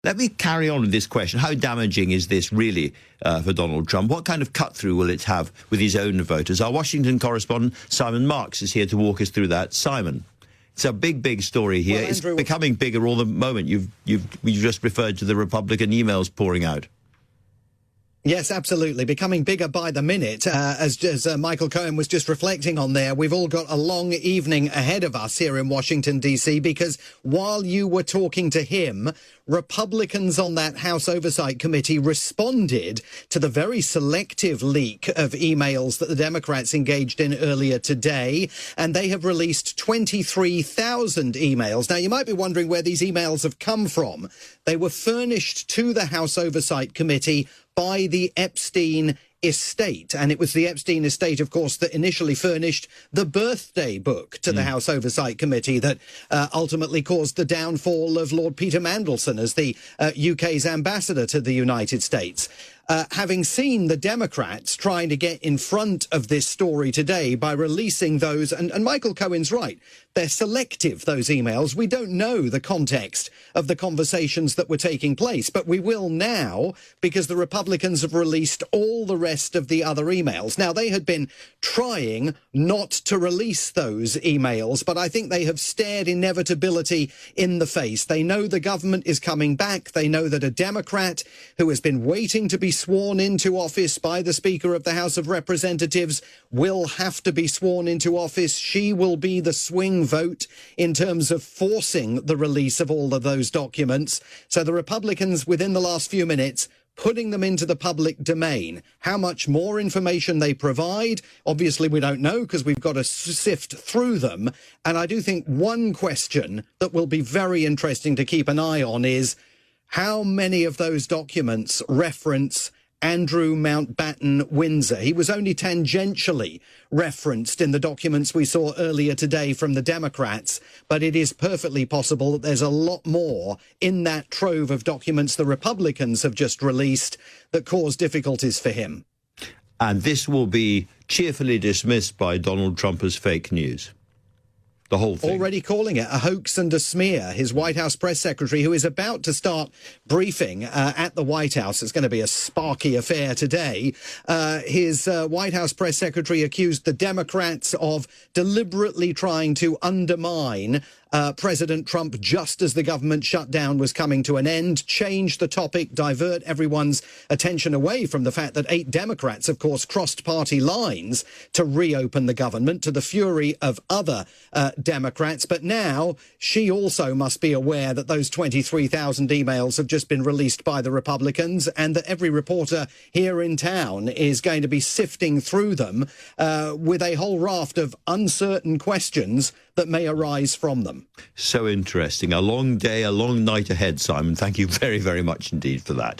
Let me carry on with this question. How damaging is this really for Donald Trump? What kind of cut-through will it have with his own voters? Our Washington correspondent, Simon Marks, is here to walk us through that. Simon, it's a big, big story here. Well, Andrew, it's becoming bigger all the moment. You've just referred to the Republican emails pouring out. Yes, absolutely. Becoming bigger by the minute. As Michael Cohen was just reflecting on there, we've all got a long evening ahead of us here in Washington, D.C., because while you were talking to him, Republicans on that House Oversight Committee responded to the very selective leak of emails that the Democrats engaged in earlier today, and they have released 23,000 emails. Now, you might be wondering where these emails have come from. They were furnished to the House Oversight Committee by the Epstein estate. And it was the Epstein estate, of course, that initially furnished the birthday book to the House Oversight Committee that ultimately caused the downfall of Lord Peter Mandelson as the UK's ambassador to the United States. Having seen the Democrats trying to get in front of this story today by releasing those, and Michael Cohen's right, they're selective, those emails. We don't know the context of the conversations that were taking place, but we will now because the Republicans have released all the rest of the other emails. Now, they had been trying not to release those emails, but I think they have stared inevitability in the face. They know the government is coming back. They know that a Democrat who has been waiting to be sworn into office by the Speaker of the House of Representatives will have to be sworn into office. She will be the swing vote in terms of forcing the release of all of those documents. So the Republicans, within the last few minutes, putting them into the public domain. How much more information they provide, obviously we don't know because we've got to sift through them. And I do think one question that will be very interesting to keep an eye on is how many of those documents reference Andrew Mountbatten Windsor. He was only tangentially referenced in the documents we saw earlier today from the Democrats, but it is perfectly possible that there's a lot more in that trove of documents the Republicans have just released that cause difficulties for him. And this will be cheerfully dismissed by Donald Trump as fake news. The whole thing. Already calling it a hoax and a smear. His White House press secretary, who is about to start briefing at the White House, it's going to be a sparky affair today. His White House press secretary accused the Democrats of deliberately trying to undermine President Trump just as the government shutdown was coming to an end, change the topic, divert everyone's attention away from the fact that 8 Democrats, of course, crossed party lines to reopen the government, to the fury of other Democrats. But now she also must be aware that those 23,000 emails have just been released by the Republicans and that every reporter here in town is going to be sifting through them with a whole raft of uncertain questions that may arise from them. So interesting. A long day, a long night ahead, Simon. Thank you very, very much indeed for that.